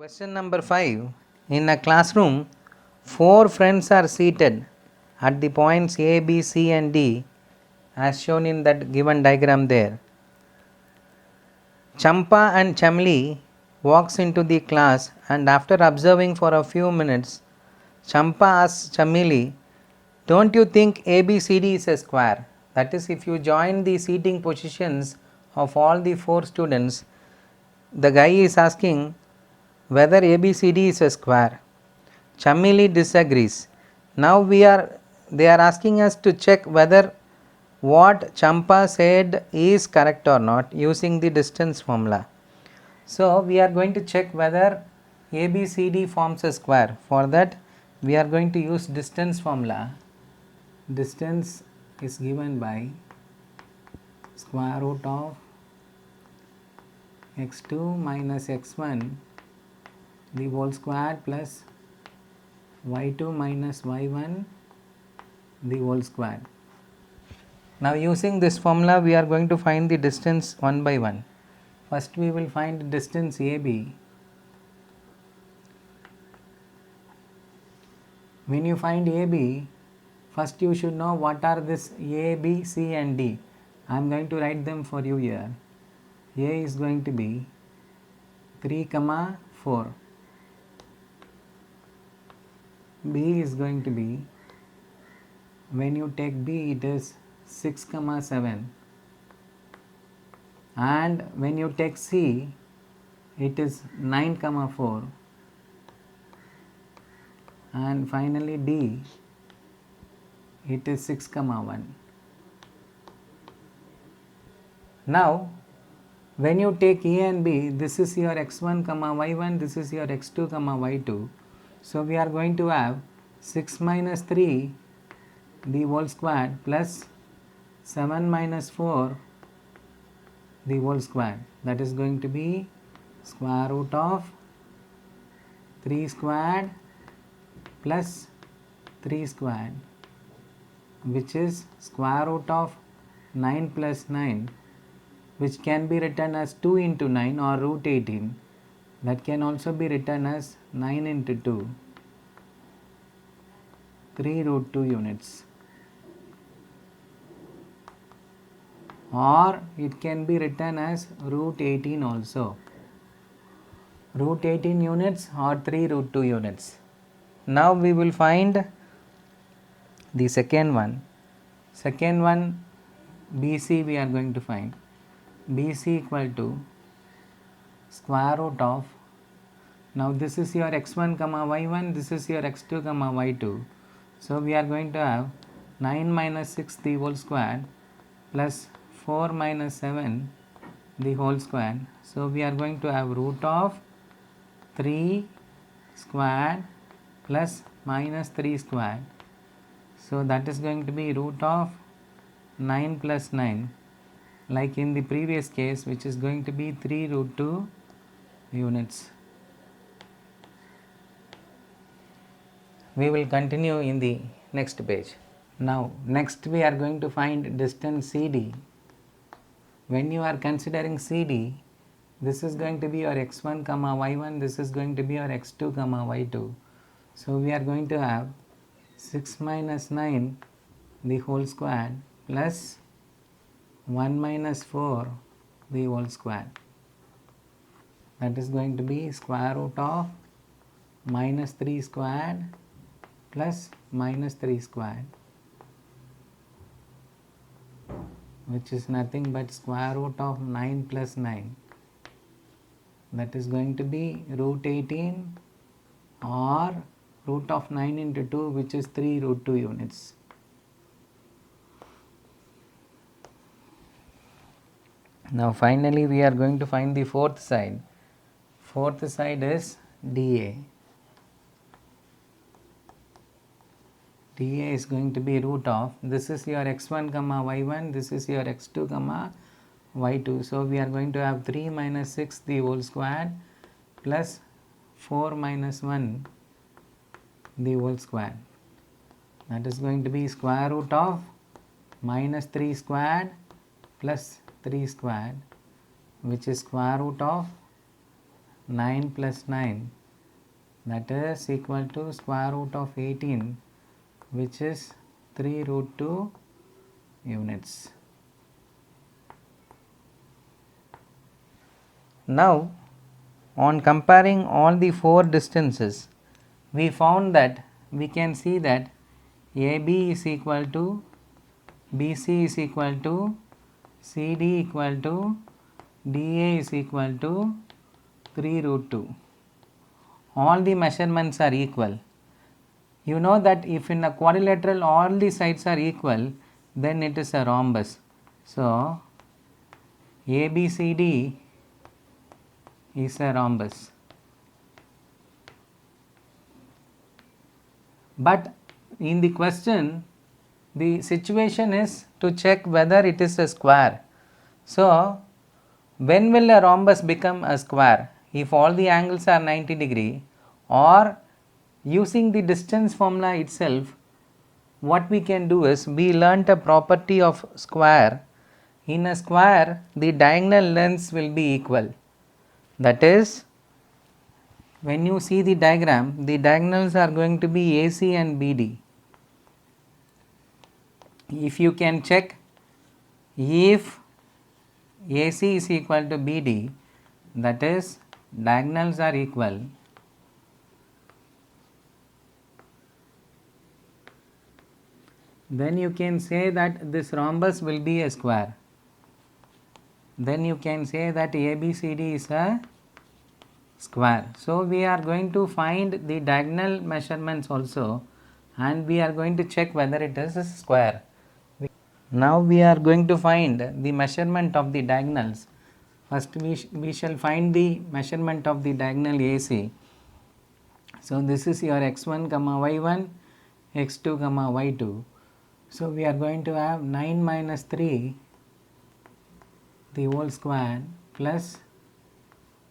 Question number 5. In a classroom, 4 friends are seated at the points A, B, C, and D as shown in that given diagram there. Champa and Chamli walks into the class, and after observing for a few minutes, Champa asks Chamili, "Don't you think ABCD is a square?" That is, if you join the seating positions of all the 4 students, the guy is asking whether ABCD is a square. Chamili disagrees. Now they are asking us to check whether what Champa said is correct or not using the distance formula. So we are going to check whether ABCD forms a square. For that we are going to use distance formula. Distance is given by square root of x2 minus x1 the whole square plus y2 minus y1 the whole square. Now using this formula we are going to find the distance one by one. First we will find distance AB. When you find AB, first you should know what are this A, B, C and D. I am going to write them for you here. A is going to be 3, 4. B is going to be, when you take B it is 6, 7. And when you take C it is 9, 4. And finally D it is 6, 1. Now when you take A and B, this is your x1, y1, this is your x2, y2. So we are going to have 6 minus 3 the whole square plus 7 minus 4 the whole square. That is going to be square root of 3 squared plus 3 squared, which is square root of 9 plus 9, which can be written as 2 into 9 or root 18. That can also be written as 9 into 2, 3 root 2 units. Or it can be written as root 18 also. Root 18 units or 3 root 2 units. Now we will find the second one. Second one, BC we are going to find. BC equal to square root of, now this is your x1, y1, this is your x2, y2. So we are going to have 9 minus 6 the whole square plus 4 minus 7 the whole square. So we are going to have root of 3 squared plus minus 3 squared. So that is going to be root of 9 plus 9, like in the previous case, which is going to be 3 root 2 units. We will continue in the next page. Now next we are going to find distance CD. When you are considering CD, this is going to be your x1, y1, this is going to be your x2, y2. So we are going to have 6 minus 9 the whole square plus 1 minus 4 the whole square. That is going to be square root of minus 3 squared plus minus 3 squared, which is nothing but square root of 9 plus 9. That is going to be root 18 or root of 9 into 2, which is 3 root 2 units. Now finally we are going to find the fourth side. Fourth side is dA. dA is going to be root of, this is your x1, y1, this is your x2, y2. So we are going to have 3 minus 6 the whole square plus 4 minus 1 the whole square. That is going to be square root of minus 3 squared plus 3 squared, which is square root of 9 plus 9, that is equal to square root of 18, which is 3 root 2 units. Now, on comparing all the 4 distances, we found that we can see that AB is equal to BC is equal to CD equal to DA is equal to 3 root 2. All the measurements are equal. You know that if in a quadrilateral all the sides are equal, then it is a rhombus. So, ABCD is a rhombus. But in the question, the situation is to check whether it is a square. So, when will a rhombus become a square? If all the angles are 90 degree, or using the distance formula itself, what we can do is, we learnt a property of square. In a square, the diagonal lengths will be equal. That is, when you see the diagram, the diagonals are going to be AC and BD. If you can check, if AC is equal to BD, that is, diagonals are equal, then you can say that this rhombus will be a square. Then you can say that ABCD is a square. So, we are going to find the diagonal measurements also, and we are going to check whether it is a square. Now, we are going to find the measurement of the diagonals. First, we shall find the measurement of the diagonal AC. So, this is your x1 comma y1, x2 comma y2. So, we are going to have 9 minus 3 the whole square plus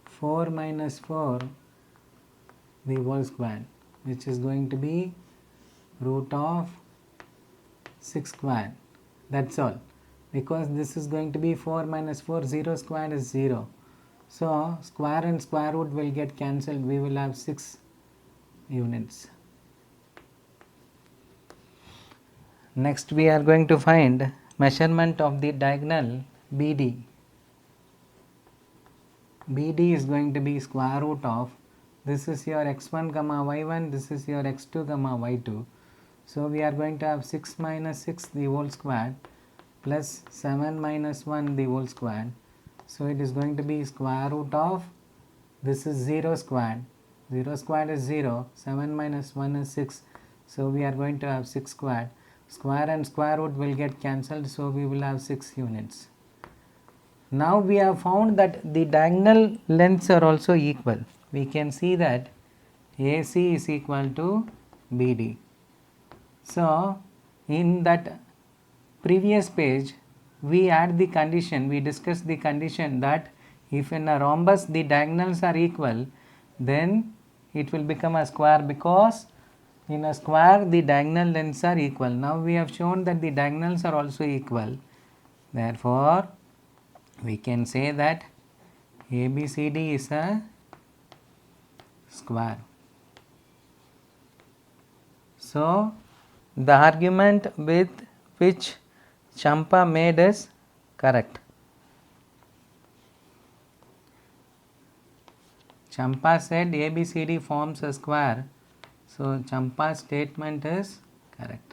4 minus 4 the whole square, which is going to be root of 6 square. That's all, because this is going to be 4 minus 4, 0 square is 0. So, square and square root will get cancelled, we will have 6 units. Next, we are going to find measurement of the diagonal BD. BD is going to be square root of, this is your x1 comma y1, this is your x2 comma y2. So, we are going to have 6 minus 6 the whole square plus 7 minus 1 the whole square. So, it is going to be square root of, this is 0 squared, 0 squared is 0, 7 minus 1 is 6. So, we are going to have 6 squared. Square and square root will get cancelled, so we will have 6 units. Now, we have found that the diagonal lengths are also equal. We can see that AC is equal to BD. So, in that previous page, we had the condition, we discussed the condition that if in a rhombus the diagonals are equal, then it will become a square, because in a square the diagonal lengths are equal. Now, we have shown that the diagonals are also equal. Therefore, we can say that ABCD is a square. So, the argument with which Champa made is correct. Champa said ABCD forms a square. So, Champa's statement is correct.